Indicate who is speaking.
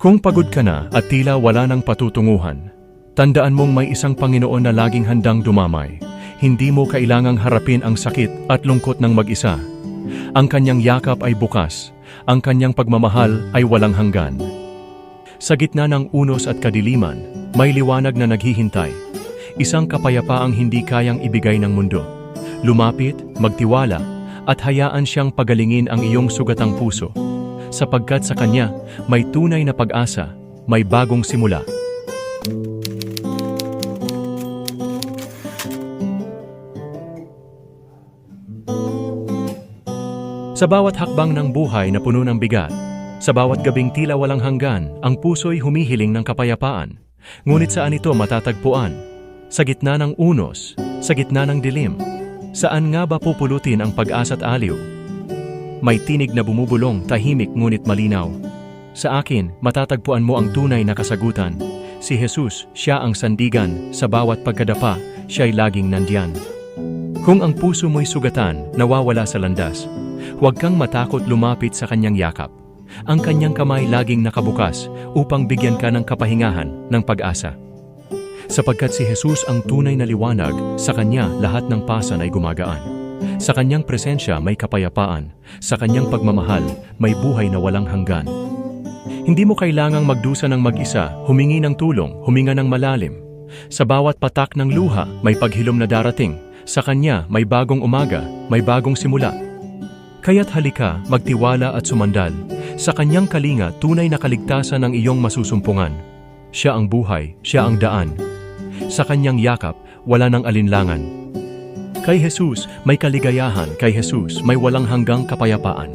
Speaker 1: Kung pagod ka na at tila wala ng patutunguhan, tandaan mong may isang Panginoon na laging handang dumamay. Hindi mo kailangang harapin ang sakit at lungkot ng mag-isa. Ang kanyang yakap ay bukas, ang kanyang pagmamahal ay walang hanggan. Sa gitna ng unos at kadiliman, may liwanag na naghihintay. Isang kapayapaang hindi kayang ibigay ng mundo. Lumapit, magtiwala, at hayaan siyang pagalingin ang iyong sugatang puso. Sapagkat sa kanya, may tunay na pag-asa, may bagong simula. Sa bawat hakbang ng buhay na puno ng bigat, sa bawat gabing tila walang hanggan, ang puso'y humihiling ng kapayapaan. Ngunit saan ito matatagpuan? Sa gitna ng unos, sa gitna ng dilim. Saan nga ba pupulutin ang pag-asa't aliw? May tinig na bumubulong, tahimik ngunit malinaw. Sa akin, matatagpuan mo ang tunay na kasagutan. Si Jesus, siya ang sandigan, sa bawat pagkadapa, siya'y laging nandiyan. Kung ang puso mo'y sugatan, nawawala sa landas, huwag kang matakot lumapit sa kanyang yakap. Ang kanyang kamay laging nakabukas upang bigyan ka ng kapahingahan, ng pag-asa. Sapagkat si Jesus ang tunay na liwanag, sa kanya lahat ng pasan ay gumagaan. Sa kanyang presensya may kapayapaan, sa kanyang pagmamahal may buhay na walang hanggan. Hindi mo kailangang magdusa ng mag-isa, humingi ng tulong, huminga ng malalim. Sa bawat patak ng luha may paghilom na darating, sa kanya may bagong umaga, may bagong simula. Kaya't halika, magtiwala at sumandal. Sa kanyang kalinga, tunay na kaligtasan ang iyong masusumpungan. Siya ang buhay, siya ang daan. Sa kanyang yakap, wala nang alinlangan. Kay Jesus, may kaligayahan. Kay Jesus, may walang hanggang kapayapaan.